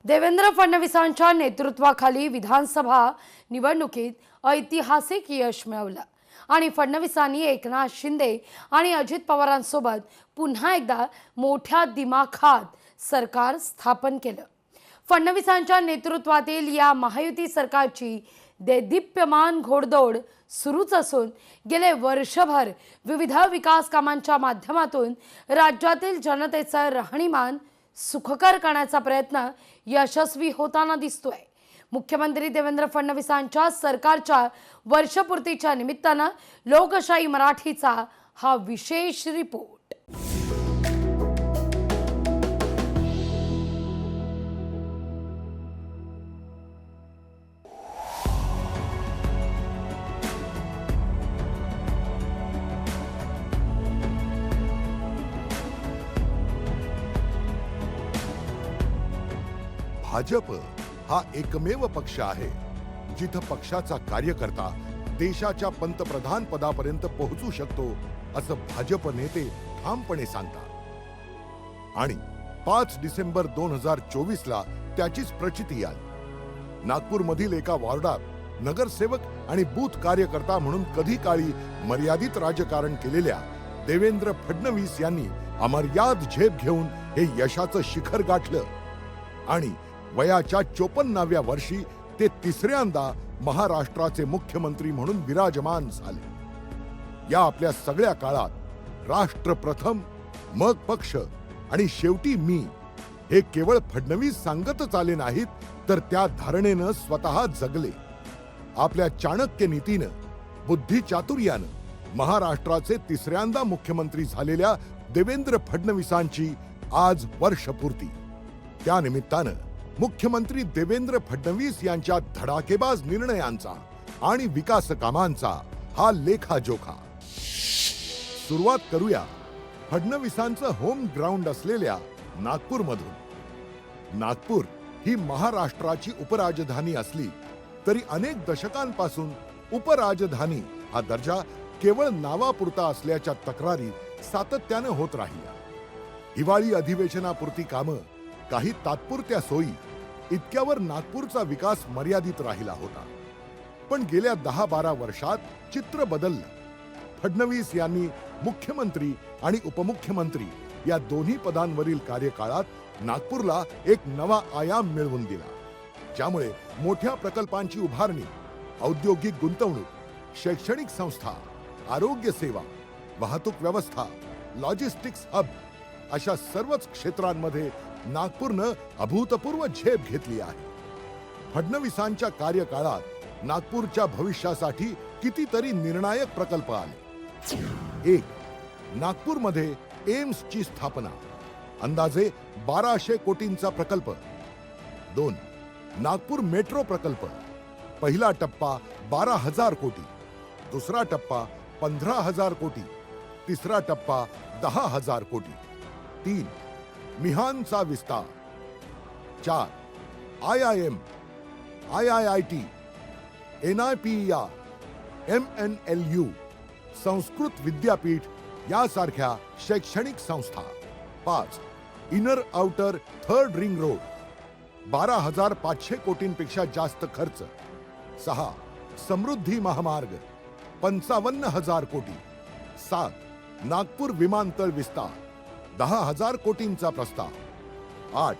देवेंद्र फडणवीसांच्या नेतृत्वाखाली विधानसभा निवडणुकीत ऐतिहासिक यश मिळवलं आणि फडणवीसांनी एकनाथ शिंदे आणि अजित पवारांसोबत पुन्हा एकदा मोठ्या दिमाखात सरकार स्थापन केलं। फडणवीसांच्या नेतृत्वातील या महायुती सरकारची देदीप्यमान घोडदौड सुरूच असून गेले वर्षभर विविध विकास कामांच्या माध्यमातून राज्यातील जनतेचं राहणीमान सुखकर करण्याचा प्रयत्न यशस्वी होताना दिसतोय। मुख्यमंत्री देवेंद्र फडणवीसांच्या सरकारच्या वर्षपूर्तीच्या निमित्तानं लोकशाही मराठीचा हा विशेष रिपोर्ट। भाजप हा एकमेव पक्ष आहे जिथं पक्षाचा कार्यकर्ता देशाच्या पंतप्रधान पदापर्यंत पोहोचू शकतो असं भाजप नेते ठामपणे सांगतात। आणि 5 डिसेंबर 2024 ला त्याचीच प्रचिती आली। नागपूरमधील एका वॉर्डात नगरसेवक आणि बूथ कार्यकर्ता म्हणून कधी काळी मर्यादित राजकारण केलेल्या देवेंद्र फडणवीस यांनी अमर्याद झेप घेऊन हे यशाचं शिखर गाठलं आणि वयाच्या 54व्या वर्षी ते तिसऱ्यांदा महाराष्ट्राचे मुख्यमंत्री म्हणून विराजमान झाले। या आपल्या सगळ्या काळात राष्ट्र प्रथम, मग पक्ष आणि शेवटी मी हे केवळ फडणवीस सांगतच आले नाहीत, तर त्या धारणेनं स्वतः जगले। आपल्या चाणक्य नीतीनं, बुद्धी चातुर्यानं महाराष्ट्राचे तिसऱ्यांदा मुख्यमंत्री झालेल्या देवेंद्र फडणवीसांची आज वर्षपूर्ती। त्या निमित्तानं मुख्यमंत्री देवेंद्र फडणवीस यांच्या धडाकेबाज निर्णयांचा आणि विकास कामांचा हा लेखाजोखा। सुरुवात करूया फडणवीसांचं होम ग्राउंड असलेल्या नागपूरमधून। नागपूर ही महाराष्ट्राची उपराजधानी असली तरी अनेक दशकांपासून उपराजधानी हा दर्जा केवळ नावापुरता असल्याच्या तक्रारी सातत्यानं होत राहिल्या। हिवाळी अधिवेशनापुरती कामं, काही तात्पुरत्या सोयी इतक्यावर नागपूरचा विकास मर्यादित राहिला होता। पण गेल्या 10-12 वर्षात चित्र बदललं। फडणवीस यांनी मुख्यमंत्री आणि उपमुख्यमंत्री या दोन्ही पदांवरील कार्यकाळात नागपूरला एक नवा आयाम मिळवून दिला, ज्यामुळे मोठ्या प्रकल्पांची उभारणी, औद्योगिक गुंतवणूक, शैक्षणिक संस्था, आरोग्य सेवा, वाहतूक व्यवस्था, लॉजिस्टिक्स हब अशा सर्वच क्षेत्रांमध्ये नागपूरनं अभूतपूर्व झेप घेतली आहे। फडणवीसांच्या कार्यकाळात नागपूरच्या भविष्यासाठी कितीतरी निर्णायक प्रकल्प आले। 1. नागपूरमध्ये एम्सची स्थापना, अंदाजे 1200 कोटींचा प्रकल्प। 2. नागपूर मेट्रो प्रकल्प, पहिला टप्पा 12,000 कोटी, दुसरा टप्पा 15,000 कोटी, तिसरा टप्पा 10,000 कोटी। 3. मिहानचा विस्तार। 4. IIM, IIIT, NIPER, MNLU, Sanskrit विद्यापीठ यासारख्या शैक्षणिक संस्था। 5. Inner outer third ring road, 12,500 कोटींपेक्षा जास्त खर्च। 6. समृद्धी महामार्ग, 55,000 कोटी। 7. नागपूर विमानतळ विस्तार, 10,000 कोटींचा प्रस्ताव। 8.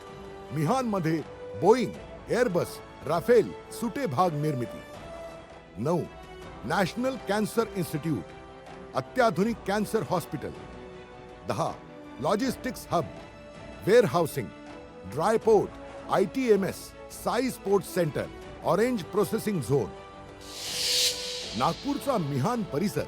मिहानमध्ये बोईंग, एअरबस, राफेल सुटे भाग निर्मिती। 9. नॅशनल कॅन्सर इन्स्टिट्यूट, अत्याधुनिक cancer hospital. 10. Logistics hub, warehousing, dry port, ITMS, SAI sports centre, orange processing zone. नागपूरचा मिहान परिसर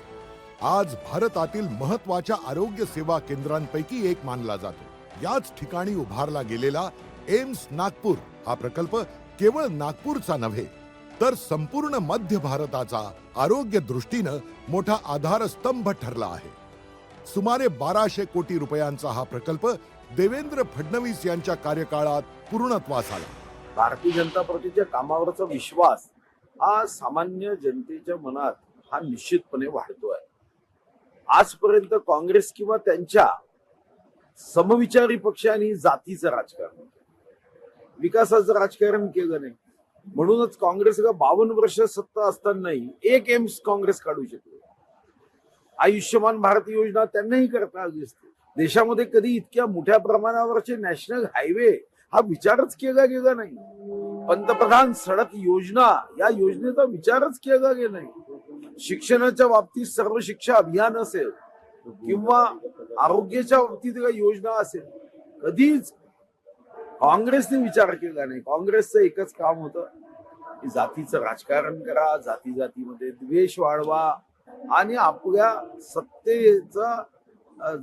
आज भारतातील महत्त्वाच्या आरोग्य सेवा केंद्रांपैकी एक मानला जातो। याच ठिकाणी उभारला गेलेला एम्स नागपूर हा प्रकल्प केवळ नागपूरचा नव्हे, तर संपूर्ण मध्य भारताचा आरोग्य दृष्टीनं मोठा आधारस्तंभ ठरला आहे। सुमारे 1200 कोटी रुपयांचा हा प्रकल्प देवेंद्र फडणवीस यांच्या कार्यकाळात पूर्णत्वास आला। भारतीय जनता पार्टीच्या कामावरचा विश्वास हा सामान्य जनतेच्या मनात हा निश्चितपणे वाढतोय। आजपर्यंत काँग्रेस किंवा त्यांच्या समविचारी पक्षांनी जातीचं राजकारण, विकासाचं राजकारण केलं नाही. म्हणूनच काँग्रेस 52 वर्ष सत्ता असतानाही एक एम्स काँग्रेस काढू शकते. आयुष्यमान भारत योजना त्यांनाही करता आली असते. देशामध्ये कधी इतक्या मोठ्या प्रमाणावरचे नॅशनल हायवे हा विचारच केला गेला नाही. पंतप्रधान सडक योजना या योजनेचा विचारच केला गेला नाही. शिक्षणाच्या बाबतीत सर्व शिक्षा अभियान असेल किंवा आरोग्याच्या बाबतीत योजना असेल, कधीच काँग्रेसने विचार केला नाही. काँग्रेसचं एकच काम होतं की जातीचं राजकारण करा, जाती जातीमध्ये द्वेष वाढवा आणि आपल्या सत्तेचा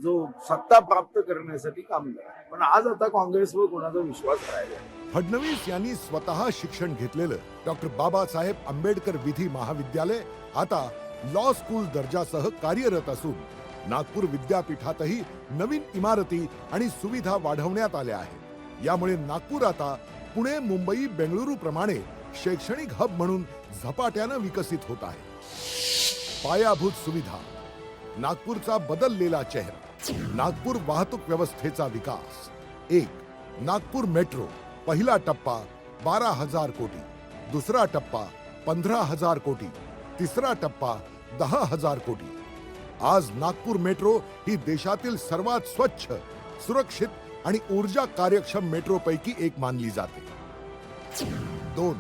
जो सत्ता प्राप्त करण्यासाठी काम करा. पण आज आता काँग्रेसवर कोणाचा विश्वास राहिला नाही. फडणवीस यांनी स्वतः शिक्षण घेतलेलं डॉक्टर बाबासाहेब आंबेडकर विधी महाविद्यालय आता लॉ स्कूल दर्जासह कार्यरत असून नागपूर विद्यापीठातही नवीन इमारती आणि सुविधा वाढवण्यात आल्या आहेत. यामुळे नागपूर आता पुणे, मुंबई, बेंगळुरू प्रमाणे शैक्षणिक हब म्हणून झपाट्यानं विकसित होत आहे. पायाभूत सुविधा, नागपूरचा बदललेला चेहरा, नागपूर वाहतूक व्यवस्थेचा विकास. 1. नागपूर मेट्रो, पहिला टप्पा 12,000 कोटी, दुसरा टप्पा 15,000 कोटी, तिसरा टप्पा 10,000 कोटी. आज नागपूर मेट्रो ही देशातील सर्वात स्वच्छ, सुरक्षित आणि ऊर्जा कार्यक्षम मेट्रो पैकी एक मानली जाते. 2.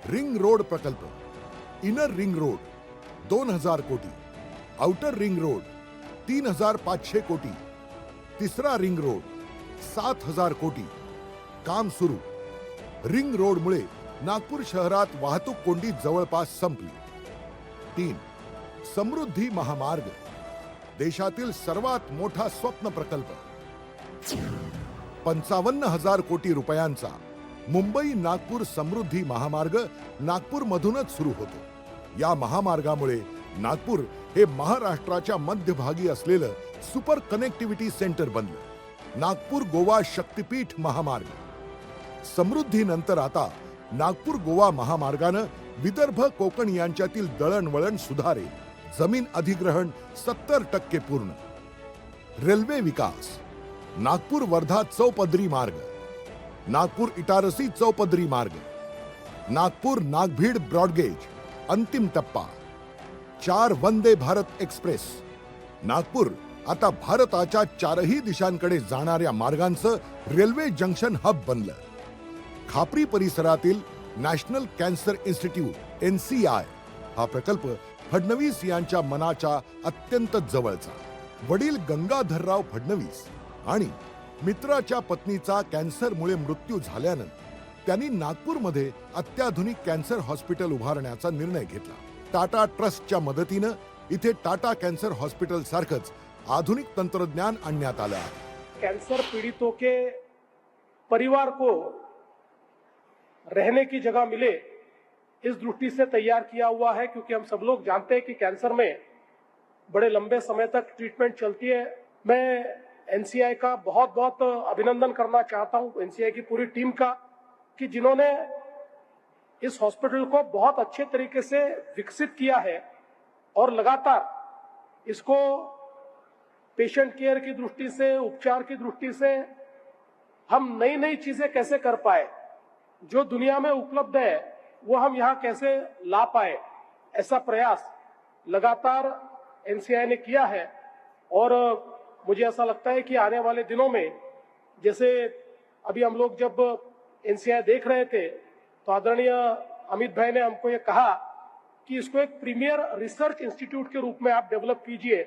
रिंग रोड प्रकल्प, इनर रिंग रोड 2,000 कोटी, आउटर रिंग रोड 3,500 कोटी, तिसरा रिंग रोड 7,000 कोटी. काम सुरू. रिंग रोडमुळे नागपूर शहरात वाहतूक कोंडी जवळपास संपली. 3. समृद्धी महामार्ग, देशातील सर्वात मोठा स्वप्न प्रकल्प. 55,000 कोटी रुपयांचा मुंबई नागपूर समृद्धी महामार्ग नागपूर मधूनच सुरू होतो. या महामार्गामुळे नागपूर हे महाराष्ट्राच्या मध्यभागी असलेलं सुपर कनेक्टिव्हिटी सेंटर बनलं. नागपूर गोवा शक्तीपीठ महामार्ग. समृद्धीनंतर आता नागपूर गोवा महामार्गानं विदर्भ कोकण यांच्यातील दळणवळण सुधारेल. जमीन अधिग्रहण 70% पूर्ण. रेल्वे विकास, नागपूर वर्धा चौपदरी मार्ग, नागपूर इटारसी चौपदरी मार्ग, नागपूर नागभीड ब्रॉडगेज अंतिम टप्पा. 4 वंदे भारत एक्सप्रेस. नागपूर आता भारताच्या 4ही दिशांकडे जाणाऱ्या मार्गांचं रेल्वे जंक्शन हब बनलं. खापरी परिसरातील नॅशनल कॅन्सर इन्स्टिट्यूट NCI हा प्रकल्प फडणवीस यांच्या मनाच्या अत्यंत जवळचा. वडील गंगाधरराव फडणवीस आणि मित्राच्या पत्नीचा कॅन्सरमुळे मृत्यू झाल्यानं त्यांनी नागपूरमध्ये अत्याधुनिक कॅन्सर हॉस्पिटल उभारण्याचा निर्णय घेतला. टाटा ट्रस्टच्या मदतीनं इथे टाटा कॅन्सर हॉस्पिटल सारखंच आधुनिक तंत्रज्ञान आणण्यात आलं आहे. कैंसर पीड़ितों के परिवार को रहने की जगह मिले, इस दृष्टि से तैयार किया हुआ है, क्योंकि हम सब लोग जानते हैं कि कैंसर में बड़े लंबे समय तक ट्रीटमेंट चलती है. मैं NCI का बहुत बहुत अभिनंदन करना चाहता हूं, NCI की पूरी टीम का, कि जिन्होंने इस हॉस्पिटल को बहुत अच्छे तरीके से विकसित किया है और लगातार इसको पेशेंट केयर की दृष्टि से, उपचार की दृष्टि से हम नई नई चीजें कैसे कर पाए, जो दुनिया में उपलब्ध है वो हम यहाँ कैसे ला पाए, ऐसा प्रयास लगातार NCI ने किया है. और मुझे ऐसा लगता है कि आने वाले दिनों में, जैसे अभी हम लोग जब NCI देख रहे थे तो आदरणीय अमित भाई ने हमको ये कहा कि इसको एक प्रीमियर रिसर्च इंस्टीट्यूट के रूप में आप डेवलप कीजिए.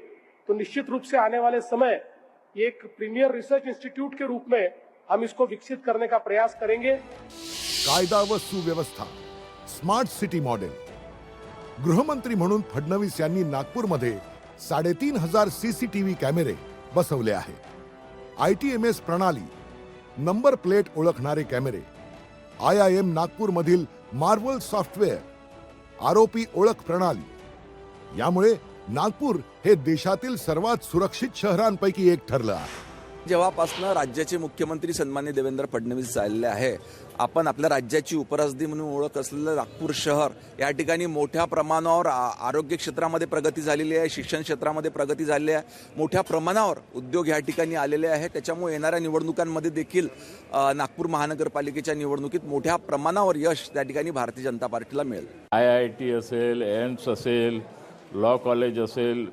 तो निश्चित रूप से आने वाले समय ये एक प्रीमियर रिसर्च इंस्टीट्यूट के रूप में हम इसको विकसित करने का प्रयास करेंगे. कायदा व सुव्यवस्था, स्मार्ट सिटी मॉडेल. गृहमंत्री म्हणून फडणवीस यांनी नागपूरमध्ये 3,500 CCTV कॅमेरे बसवले आहेत. ITMS प्रणाली, नंबर प्लेट ओळखणारे कॅमेरे, IIM नागपूरमधील मार्वल सॉफ्टवेअर, आरोपी ओळख प्रणाली. यामुळे नागपूर हे देशातील सर्वात सुरक्षित शहरांपैकी एक ठरलं आहे. जेव्हापासनं राज्याचे मुख्यमंत्री सन्माननीय देवेंद्र फडणवीस झालेले आहे, आपण आपल्या राज्याची उपराजधानी म्हणून ओळख असलेलं नागपूर शहर या ठिकाणी मोठ्या प्रमाणावर आरोग्य क्षेत्रामध्ये प्रगती झालेली आहे, शिक्षण क्षेत्रामध्ये प्रगती झालेली आहे, मोठ्या प्रमाणावर उद्योग या ठिकाणी आलेले आहे. त्याच्यामुळे येणाऱ्या निवडणुकांमध्ये देखील नागपूर महानगरपालिकेच्या निवडणुकीत मोठ्या प्रमाणावर यश त्या ठिकाणी भारतीय जनता पार्टीला मिळेल. IIT असेल, एम्स असेल, लॉ कॉलेज असेल,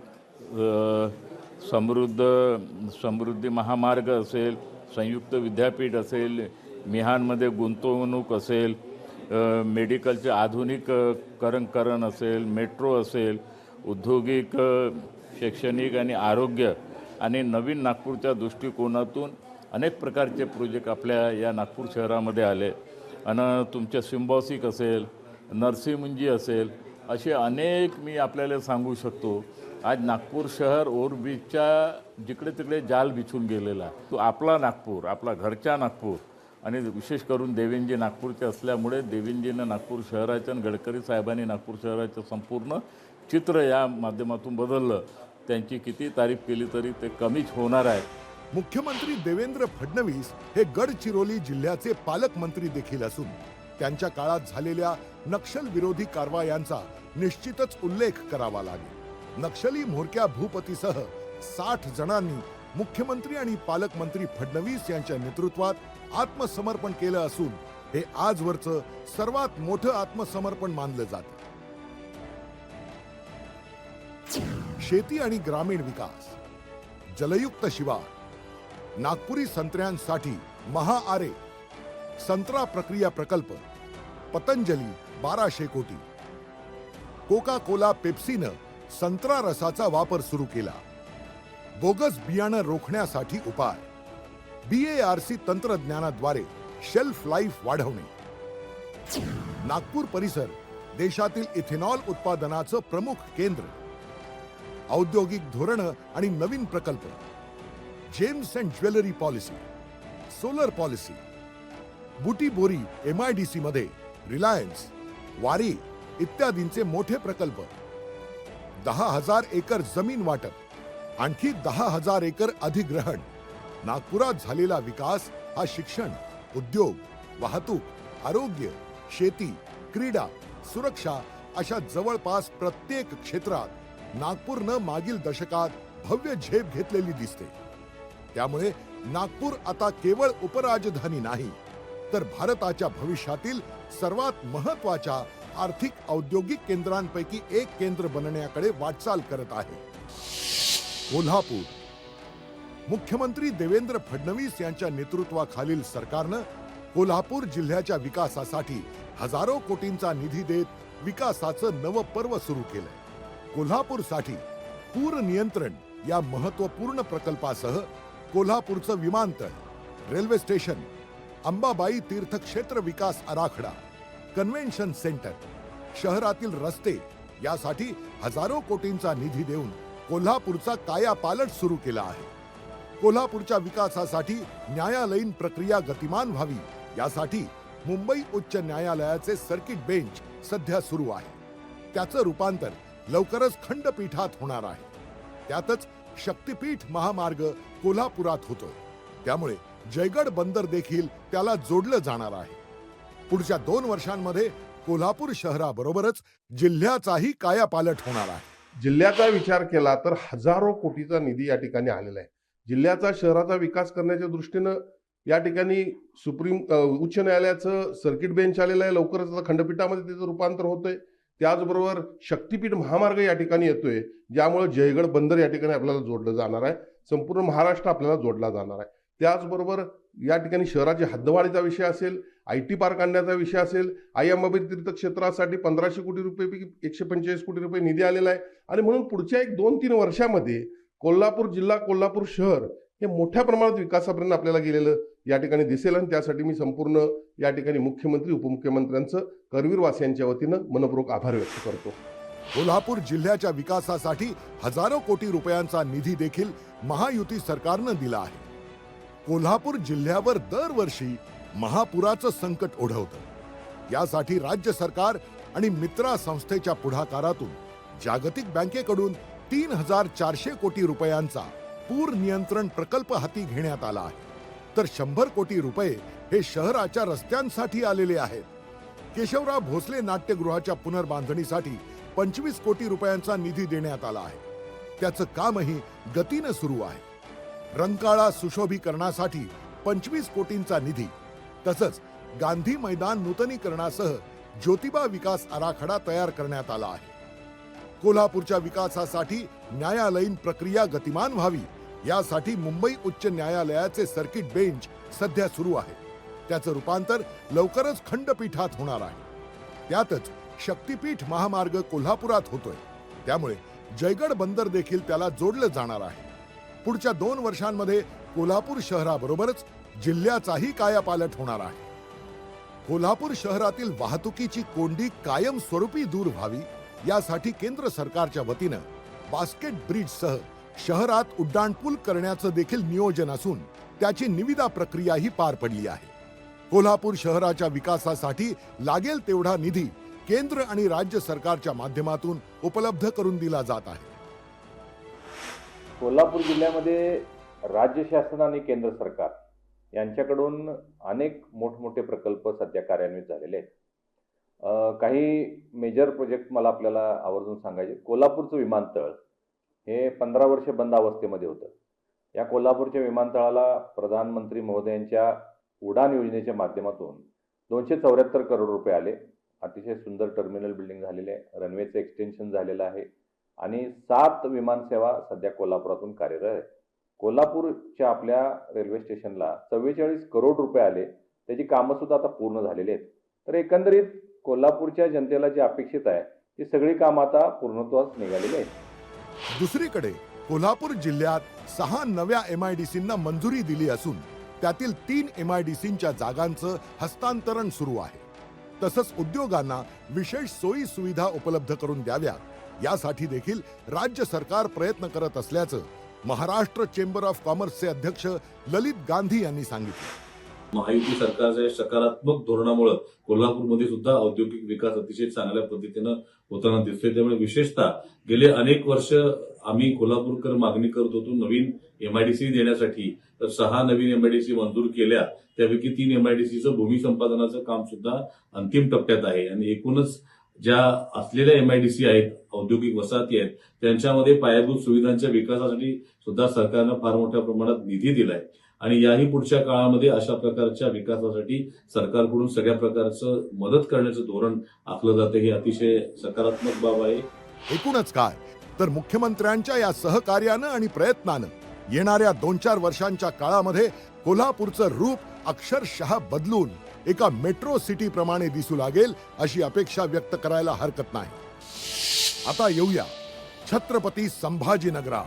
समृद्धी महामार्ग असेल, संयुक्त विद्यापीठ असेल, मिहानमध्ये गुंतवणूक असेल, मेडिकलचे आधुनिकीकरण असेल, मेट्रो असेल, औद्योगिक, शैक्षणिक आणि आरोग्य आणि नवीन नागपूरच्या दृष्टिकोनातून अनेक प्रकारचे प्रोजेक्ट आपल्या या नागपूर शहरामध्ये आले. आणि तुमच्या सिम्बॉसिक असेल, नरसिंहमुंजी असेल, असे अनेक मी आपल्याला सांगू शकतो. आज नागपूर शहर ओव्हरब्रिजच्या जिकडे तिकडे जाल बिछून गेलेला आहे. तो आपला नागपूर, आपला घरचा नागपूर, आणि विशेष करून देवेंद्रजी नागपूरचे असल्यामुळे देवेंद्रजीनं नागपूर शहराचं आणि गडकरी साहेबांनी नागपूर शहराचं संपूर्ण चित्र या माध्यमातून बदललं. त्यांची किती तारीफ केली तरी ते कमीच होणार आहे. मुख्यमंत्री देवेंद्र फडणवीस हे गडचिरोली जिल्ह्याचे पालकमंत्री देखील असून त्यांच्या काळात झालेल्या नक्षल विरोधी कारवायांचा निश्चितच उल्लेख करावा लागेल. नक्षली म्होरक्या भूपतीसह 60 जणांनी मुख्यमंत्री आणि पालकमंत्री फडणवीस यांच्या नेतृत्वात आत्मसमर्पण केलं असून हे आजवरचं सर्वात मोठं आत्मसमर्पण मानलं जातं. शेती आणि ग्रामीण विकास, जलयुक्त शिवार, नागपुरी संत्र्यांसाठी महाआरे, संत्रा प्रक्रिया प्रकल्प, पतंजली 1200 कोटी, कोका कोला पेप्सीनं संत्रा रसाचा वापर सुरू केला, बोगस बियाणं रोखण्यासाठी उपाय, BARC तंत्रज्ञानाद्वारे शेल्फ लाईफ वाढवणे. नागपूर परिसर देशातील इथेनॉल उत्पादनाचं प्रमुख केंद्र, औद्योगिक धोरणं आणि नवीन प्रकल्प, gems and jewellery policy, solar policy, Butibori MIDC मध्ये रिलायन्स, वारी इत्यादींचे मोठे प्रकल्प, 10,000 एकर जमीन वाटप, आणखी 10,000 एकर अधिग्रहण. नागपुरात झालेला विकास हा शिक्षण, उद्योग, वाहतूक, आरोग्य, शेती, क्रीडा, सुरक्षा अशा जवळपास प्रत्येक क्षेत्रात नागपूरनं मागील दशकात भव्य झेप घेतलेली दिसते. त्यामुळे नागपूर आता केवळ उपराजधानी नाही, तर भारताच्या भविष्यातील सर्वात महत्त्वाच्या आर्थिक औद्योगिक केंद्रांपैकी एक केंद्र बनण्याकडे वाटचाल करत आहे. कोल्हापूर. मुख्यमंत्री देवेंद्र फडणवीस यांच्या नेतृत्वाखालील सरकारनं कोल्हापूर जिल्ह्याच्या विकासासाठी हजारो कोटींचा निधी देत विकासाचं नवं पर्व सुरू केलंय. कोल्हापूरसाठी पूर नियंत्रण या महत्त्वपूर्ण प्रकल्पासह कोल्हापूरचं विमानतळ, रेल्वे स्टेशन, अंबाबाई तीर्थक्षेत्र विकास आराखडा, कन्व्हेन्शन सेंटर, शहरातील रस्ते यासाठी हजारो कोटींचा निधी देऊन कोल्हापूरचा कायापालट सुरू केला आहे. कोल्हापूरच्या विकासासाठी न्यायालयीन प्रक्रिया गतिमान व्हावी यासाठी मुंबई उच्च न्यायालयाचे सर्किट बेंच सध्या सुरू आहे. त्याचं रूपांतर लवकरच खंडपीठात होणार आहे. त्यातच शक्तीपीठ महामार्ग कोल्हापुरात होतोय. त्यामुळे जयगड बंदर देखील त्याला जोडलं जाणार आहे. पुढच्या 2 वर्षांमध्ये कोल्हापूर शहराबरोबरच जिल्ह्याचाही कायापालट होणार आहे. जिल्ह्याचा विचार केला तर हजारो कोटीचा निधी या ठिकाणी आलेला आहे. जिल्ह्याचा, शहराचा विकास करण्याच्या दृष्टीनं या ठिकाणी उच्च न्यायालयाचं सर्किट बेंच आलेलं आहे. लवकरच आता खंडपीठामध्ये त्याचं रूपांतर होतंय. त्याचबरोबर शक्तीपीठ महामार्ग या ठिकाणी येतोय, ज्यामुळे जयगड बंदर या ठिकाणी आपल्याला जोडलं जाणार आहे. संपूर्ण महाराष्ट्र आपल्याला जोडला जाणार आहे. त्याचबरोबर या ठिकाणी शहराची हद्दवाढीचा विषय असेल, IT पार्क आणण्याचा विषय असेल, आई अंबाबाई तीर्थक्षेत्रासाठी 1500 कोटी रुपयेपैकी 145 कोटी रुपये निधी आलेला आहे. आणि म्हणून पुढच्या 1-2-3 वर्षामध्ये कोल्हापूर जिल्हा, कोल्हापूर शहर हे मोठ्या प्रमाणात विकासापर्यंत आपल्याला गेलेलं या ठिकाणी दिसेल. आणि त्यासाठी मी संपूर्ण या ठिकाणी मुख्यमंत्री, उपमुख्यमंत्र्यांचं करवीरवासियांच्या वतीनं मनपूर्वक आभार व्यक्त करतो. कोल्हापूर जिल्ह्याच्या विकासासाठी हजारो कोटी रुपयांचा निधी देखील महायुती सरकारनं दिला आहे. कोल्हापूर जिल्ह्यावर दरवर्षी महापुराचं संकट ओढवतं. यासाठी राज्य सरकार आणि मित्रा संस्थेच्या पुढाकारातून जागतिक बँकेकडून 3,400 कोटी रुपयांचा पूर नियंत्रण प्रकल्प हाती घेण्यात आला आहे, तर 100 कोटी रुपये हे शहराच्या रस्त्यांसाठी आलेले आहेत. केशवराव भोसले नाट्यगृहाच्या पुनर्बांधणीसाठी 25 कोटी रुपयांचा निधी देण्यात आला आहे. त्याचं कामही गतीनं सुरू आहे. रंकाळा सुशोभीकरणासाठी 25 कोटींचा निधी, तसंच गांधी मैदान नूतनीकरणासह ज्योतिबा विकास आराखडा तयार करण्यात आला आहे. कोल्हापूरच्या विकासासाठी न्यायालयीन प्रक्रिया गतिमान व्हावी यासाठी मुंबई उच्च न्यायालयाचे सर्किट बेंच सध्या सुरू आहे. त्याचं रूपांतर लवकरच खंडपीठात होणार आहे. त्यातच शक्तीपीठ महामार्ग कोल्हापुरात होतोय, त्यामुळे जयगड बंदर देखील त्याला जोडलं जाणार आहे. पुढच्या 2 वर्षांमध्ये कोल्हापूर शहराबरोबरच जिल्ह्याचाही कायापालट होणार आहे. कोल्हापूर शहरातील वाहतुकीची कोंडी कायमस्वरूपी दूर व्हावी यासाठी केंद्र सरकारच्या वतीनं बास्केट ब्रिजसह शहरात उड्डाणपूल करण्याचं देखील नियोजन असून त्याची निविदा प्रक्रियाही पार पडली आहे. कोल्हापूर शहराच्या विकासासाठी लागेल तेवढा निधी केंद्र आणि राज्य सरकारच्या माध्यमातून उपलब्ध करून दिला जात आहे. कोल्हापूर जिल्ह्यामध्ये राज्य शासन आणि केंद्र सरकार यांच्याकडून अनेक मोठमोठे प्रकल्प सध्या कार्यान्वित झालेले आहेत. काही मेजर प्रोजेक्ट मला आपल्याला आवर्जून सांगायचे. कोल्हापूरचं विमानतळ हे 15 वर्ष बंद अवस्थेमध्ये होतं. या कोल्हापूरच्या विमानतळाला प्रधानमंत्री महोदयांच्या उडान योजनेच्या माध्यमातून 274 करोड रुपये आले. अतिशय सुंदर टर्मिनल बिल्डिंग झालेले आहे, रनवेचं एक्सटेन्शन झालेलं आहे आणि 7 विमानसेवा सध्या कोल्हापुरातून कार्यरत आहेत. कोल्हापूरच्या आपल्या रेल्वे स्टेशनला 44 करोड रुपये आले, त्याची कामं सुद्धा आता पूर्ण झालेली आहेत. तर एकंदरीत कोल्हापूरच्या जनतेला जे अपेक्षित आहे ती सगळी कामं आता पूर्णत्वास निघालेली आहेत. दुसरीकडे कोल्हापूर जिल्ह्यात 6 नव्या MIDCंना मंजुरी दिली असून त्यातील 3 MIDCंच्या जागांचं हस्तांतरण सुरू आहे. तसंच उद्योगांना विशेष सोयी सुविधा उपलब्ध करून द्याव्या यासाठी देखील राज्य सरकार प्रयत्न करत असल्याचं महाराष्ट्र चेंबर ऑफ कॉमर्सचे अध्यक्ष ललित गांधी यांनी सांगितलं. महायुती सरकारच्या सकारात्मक धोरणामुळे कोल्हापूरमध्ये सुद्धा औद्योगिक विकास अतिशय चांगल्या पद्धतीनं होताना दिसतोय. त्यामुळे विशेषतः गेले अनेक वर्ष आम्ही कोल्हापूरकर मागणी करत होतो नवीन MIDC देण्यासाठी. तर 6 नवीन MIDC मंजूर केल्या, त्यापैकी 3 MIDCचं भूमी संपादनाचं काम सुद्धा अंतिम टप्प्यात आहे. आणि एकूणच ज्या असलेल्या MIDC आहेत, औद्योगिक वसाहती आहेत, त्यांच्यामध्ये पायाभूत सुविधांच्या विकासासाठी सुद्धा सरकारनं फार मोठ्या प्रमाणात निधी दिलाय. आणि याही पुढच्या काळामध्ये अशा प्रकारच्या विकासासाठी सरकारकडून सगळ्या प्रकारचं मदत करण्याचं धोरण आखलं जातं. ही अतिशय सकारात्मक बाब आहे. एकूणच काय तर मुख्यमंत्र्यांच्या या सहकार्यानं आणि प्रयत्नानं येणाऱ्या 2-4 वर्षांच्या काळामध्ये कोल्हापूरचं रूप अक्षरशः बदलून एका मेट्रो सिटी प्रमाणे दिसू लागेल अशी अपेक्षा व्यक्त करायला हरकत नाही. आता येऊया छत्रपती संभाजीनगरा.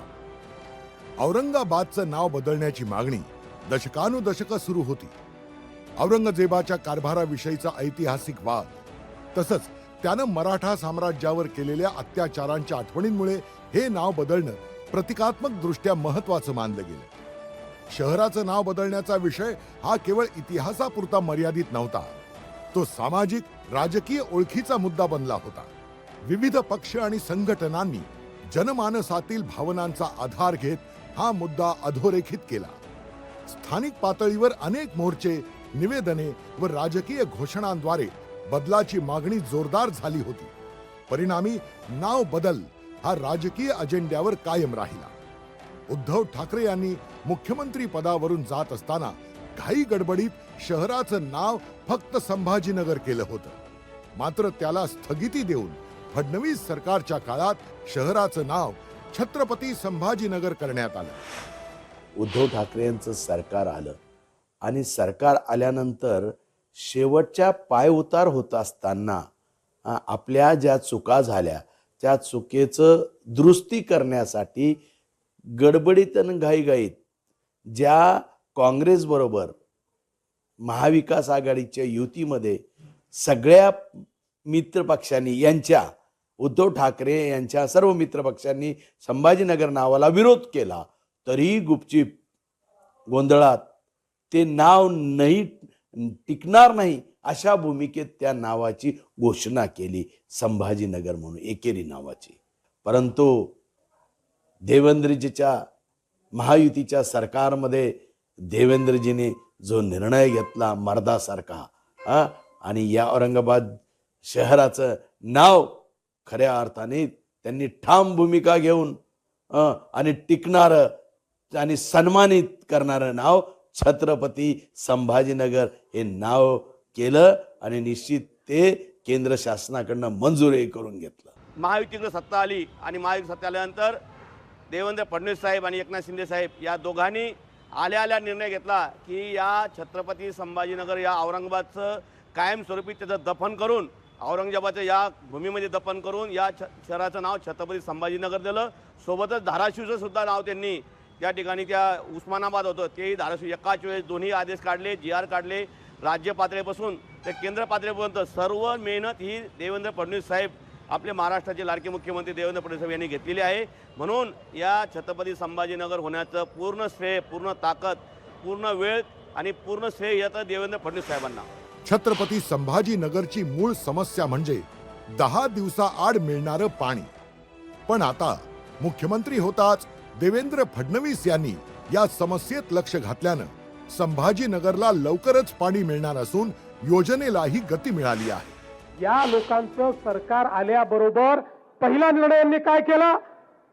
औरंगाबादचं नाव बदलण्याची मागणी दशकानुदशकं सुरू होती. औरंगजेबाच्या कारभाराविषयीचा ऐतिहासिक वाद, तसंच त्यानं मराठा साम्राज्यावर केलेल्या अत्याचारांच्या आठवणींमुळे हे नाव बदलणं प्रतिकात्मक दृष्ट्या महत्वाचं मानलं गेलं. शहराचं नाव बदलण्याचा विषय हा केवळ इतिहासापुरता मर्यादित नव्हता. तो सामाजिक राजकीय ओळखीचा मुद्दा बनला होता. विविध पक्ष आणि संघटनांनी जनमानसातील भावनांचा आधार घेत हा मुद्दा अधोरेखित केला. स्थानिक पातळीवर अनेक मोर्चे, निवेदने व राजकीय घोषणांद्वारे बदलाची मागणी जोरदार झाली होती. परिणामी नाव बदल हा राजकीय अजेंड्यावर कायम राहिला. उद्धव ठाकरे यांनी मुख्यमंत्री पदावरून जात असताना घाई गडबडीत शहराचं नाव फक्त संभाजीनगर केलं होतं. मात्र त्याला स्थगिती देऊन फडणवीस सरकारच्या काळात शहराचं नाव छत्रपती संभाजीनगर करण्यात आलं. उद्धव ठाकरे यांचं सरकार आलं आणि सरकार आल्यानंतर शेवटच्या पायउतार होत असताना आपल्या ज्या चुका झाल्या त्या चुकीचं दुरुस्ती करण्यासाठी गडबडीत आणि घाईघाईत ज्या काँग्रेसबरोबर महाविकास आघाडीच्या युतीमध्ये सगळ्या मित्रपक्षांनी यांच्या उद्धव ठाकरे यांच्या सर्व मित्रपक्षांनी संभाजीनगर नावाला विरोध केला, तरीही गुपचूप गोंधळात ते नाव नाही टिकणार नाही अशा भूमिकेत त्या नावाची घोषणा केली, संभाजीनगर म्हणून एकेरी नावाची. परंतु देवेंद्रजीच्या महायुतीच्या सरकारमध्ये देवेंद्रजीने जो निर्णय घेतला मर्दासारखा, आणि या औरंगाबाद शहराचं नाव खऱ्या अर्थाने त्यांनी ठाम भूमिका घेऊन आणि टिकणारं आणि सन्मानित करणारं नाव छत्रपती संभाजीनगर हे नाव केलं आणि निश्चित ते केंद्र शासनाकडनं मंजुरी करून घेतलं. महायुतीकडे सत्ता आली आणि महायुती सत्ता आल्यानंतर देवेंद्र फडणवीस साहेब आणि एकनाथ शिंदे साहेब या दोघांनी आल्या निर्णय घेतला की या छत्रपती संभाजीनगर या औरंगाबादचं कायमस्वरूपी त्याचं दफन करून, औरंगाबादच्या या भूमीमध्ये दफन करून या शहराचं नाव छत्रपती संभाजीनगर दिलं. सोबतच धाराशिवचं सुद्धा नाव त्यांनी त्या ठिकाणी, त्या उस्मानाबाद होतं तेही धाराशिव, एकाच वेळेस दोन्ही आदेश काढले, GR काढले. राज्य पातळीपासून ते केंद्र पातळीपर्यंत सर्व मेहनत ही देवेंद्र फडणवीस साहेब, आपले महाराष्ट्राचे लाडके मुख्यमंत्री देवेंद्र फडणवीस साहेब यांनी घेतलेली आहे. म्हणून या छत्रपती संभाजीनगर होण्याचं पूर्ण श्रेय, पूर्ण ताकद, पूर्ण वेळ आणि पूर्ण श्रेय येतं देवेंद्र फडणवीस साहेबांना. छत्रपती संभाजीनगरची मूळ समस्या म्हणजे 10 दिवसाआड मिळणारं पाणी. पण आता मुख्यमंत्री होताच देवेंद्र फडणवीस यांनी या समस्येत लक्ष घातल्यानं संभाजीनगरला लवकरच पाणी मिळणार असून योजनेलाही गती मिळाली आहे. या लोकांचं सरकार आल्याबरोबर पहिला निर्णय यांनी काय केला,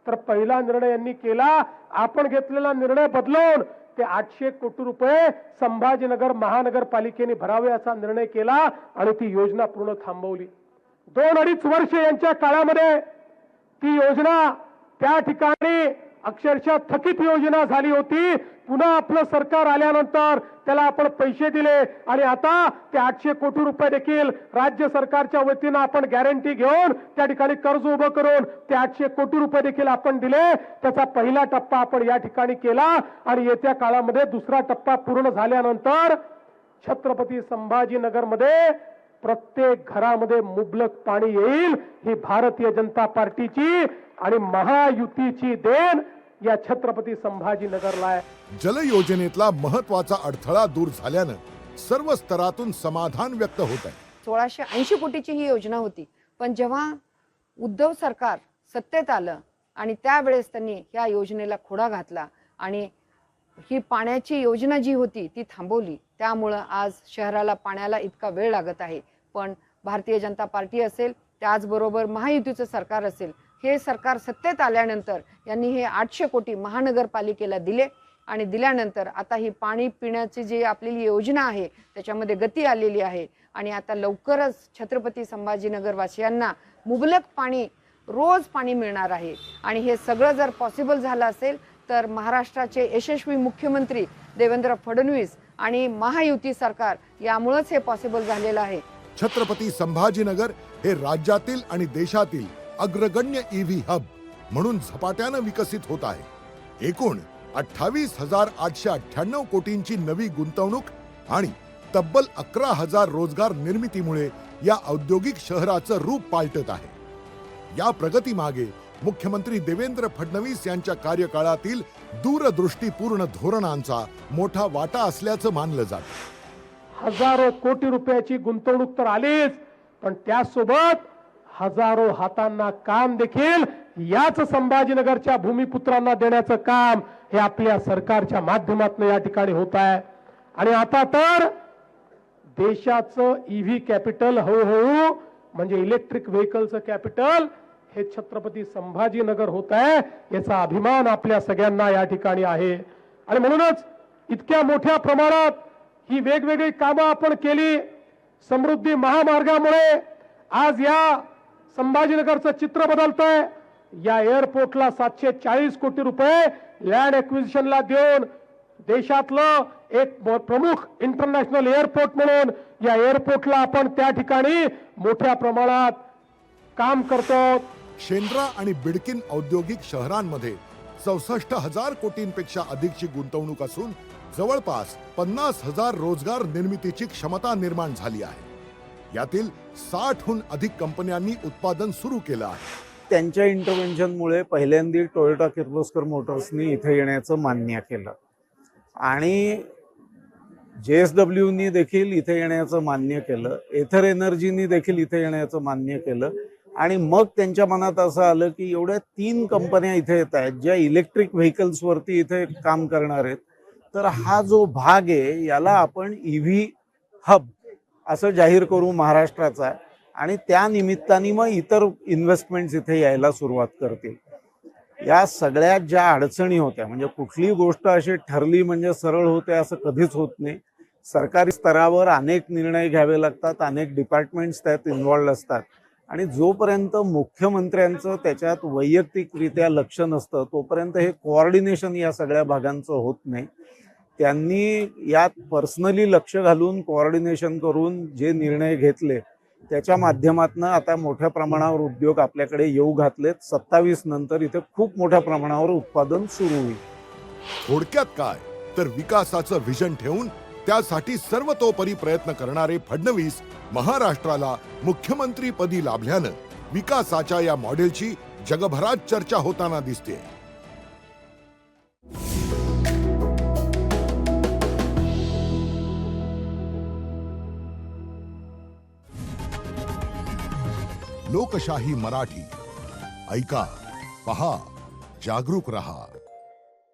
तर पहिला निर्णय यांनी केला, आपण घेतलेला निर्णय बदलून ते 800 कोटी रुपये संभाजीनगर महानगरपालिकेने भरावे असा निर्णय केला आणि ती योजना पूर्ण थांबवली. 2-2.5 वर्ष यांच्या काळामध्ये ती योजना त्या ठिकाणी अक्षरशः थकीत योजना झाली होती. पुन्हा आपलं सरकार आल्यानंतर त्याला आपण पैसे दिले आणि आता ते 800 कोटी रुपये देखील राज्य सरकारच्या वतीनं आपण गॅरंटी घेऊन त्या ठिकाणी कर्ज उभं करून ते 800 कोटी रुपये देखील आपण दिले. त्याचा पहिला टप्पा आपण या ठिकाणी केला आणि येत्या काळामध्ये दुसरा टप्पा पूर्ण झाल्यानंतर छत्रपती संभाजीनगरमध्ये प्रत्येक घरामध्ये मुबलक पाणी येईल. ही भारतीय जनता पार्टीची आणि महायुतीची देण या छत्रपती संभाजीनगरला आहे. जल योजनेतला महत्वाचा अडथळा दूर झाल्यानं सर्व स्तरातून समाधान व्यक्त होत आहे. 1680 कोटीची ही योजना होती, पण जेव्हा उद्धव सरकार सत्तेत आलं आणि त्यावेळेस त्यांनी या योजनेला खोडा घातला आणि ही पाण्याची योजना जी होती ती थांबवली. त्यामुळं आज शहराला पाण्याला इतका वेळ लागत आहे. पण भारतीय जनता पार्टी असेल, त्याचबरोबर महायुतीचं सरकार असेल, हे सरकार सत्तेत आल्यानंतर यांनी हे 800 कोटी महानगरपालिकेला दिले आणि दिल्यानंतर आता ही पाणी पिण्याची जी आपली योजना आहे त्याच्यामध्ये गती आलेली आहे आणि आता लवकरच छत्रपती संभाजीनगर वासियांना मुबलक पाणी, रोज पाणी मिळणार आहे. आणि हे सगळं जर पॉसिबल झालं असेल तर महाराष्ट्राचे यशस्वी मुख्यमंत्री देवेंद्र फडणवीस आणि महायुती सरकार यामुळेच हे पॉसिबल झालेलं आहे. छत्रपती संभाजीनगर हे राज्यातील आणि देशातील अग्रगण्य EV हब म्हणून झपाट्यानं विकसित होत आहे. एकूण 28,898 कोटींची नवी गुंतवणूक आणि तब्बल 11,000 रोजगार निर्मितीमुळे या औद्योगिक शहराचं रूप पालटत आहे. या प्रगतीमागे मुख्यमंत्री देवेंद्र फडणवीस यांच्या कार्यकाळातील दूरदृष्टीपूर्ण धोरणांचा मोठा वाटा असल्याचं मानलं जातं. हजारो कोटी रुपयाची गुंतवणूक तर आलीच, पण त्यासोबत हजारो हातांना काम देखील याच संभाजीनगरच्या भूमिपुत्रांना देण्याचं काम हे आपल्या सरकारच्या माध्यमातून या ठिकाणी होत आहे. आणि आता तर देशाचं EV कॅपिटल हळूहळू म्हणजे इलेक्ट्रिक व्हेकलचं कॅपिटल हे छत्रपती संभाजीनगर होत आहे. याचा अभिमान आपल्या सगळ्यांना या ठिकाणी आहे. आणि म्हणूनच इतक्या मोठ्या प्रमाणात ही वेगवेगळी कामं आपण केली. समृद्धी महामार्गामुळे आज या संभाजीनगरचं चित्र बदलतंय. या एअरपोर्टला 740 कोटी रुपये लँड एक्विजिशनला देऊन देशातलं एक प्रमुख इंटरनॅशनल एअरपोर्ट म्हणून या एअरपोर्टला आपण त्या ठिकाणी मोठ्या प्रमाणात काम करतो. शेंद्रा आणि बिडकीन औद्योगिक शहरांमध्ये 64,000 कोटींपेक्षा अधिकची गुंतवणूक असून जवळपास 50,000 रोजगार निर्मितीची क्षमता निर्माण झाली आहे. यातील 60हून अधिक कंपन्यांनी उत्पादन सुरू केलं आहे. त्यांच्या इंटरव्हेन्शनमुळे पहिल्यांदा टोयोटा किर्लोस्कर मोटर्सनी इथे येण्याचं मान्य केलं आणि JSWनी देखील इथे येण्याचं मान्य केलं. एथर एनर्जीनी देखील इथे येण्याचं मान्य केलं आणि मग त्यांच्या मनात असं आलं की एवढ्या 3 कंपन्या इथे येत आहेत ज्या इलेक्ट्रिक व्हेकल्सवरती इथे काम करणार आहेत, तर हा जो भाग आहे याला आपण EV हब असं जाहीर करू महाराष्ट्राचा, आणि त्या निमित्ताने मग इतर इन्व्हेस्टमेंट्स इथे यायला सुरुवात करतील. या सगळ्यात ज्या अडचणी होत्या, म्हणजे कुठली गोष्ट अशी ठरली म्हणजे सरळ होते असं कधीच होत नाही. सरकारी स्तरावर अनेक निर्णय घ्यावे लागतात, अनेक डिपार्टमेंट्स त्यात इन्व्हॉल्ड असतात, आणि जोपर्यंत मुख्यमंत्र्यांचं त्याच्यात वैयक्तिकरित्या लक्ष नसतं तोपर्यंत हे कोऑर्डिनेशन या सगळ्या भागांचं होत नाही. त्यांनी यात पर्सनली लक्ष घालून कोऑर्डिनेशन करून जे निर्णय घेतले त्याच्या माध्यमातून आता मोठ्या प्रमाणावर उद्योग आपल्याकडे येऊ घातलेत. 27 नंतर इथे खूप मोठ्या प्रमाणावर उत्पादन सुरू होईल. थोडक्यात काय तर विकासाचं विजन ठेवून त्यासाठी सर्वतोपरी प्रयत्न करणारे फडणवीस महाराष्ट्राला मुख्यमंत्रीपदी लाभल्यानं विकासाच्या या मॉडेलची जगभरात चर्चा होताना दिसते. लोकशाही मराठी ऐका, पहा, जागरूक रहा.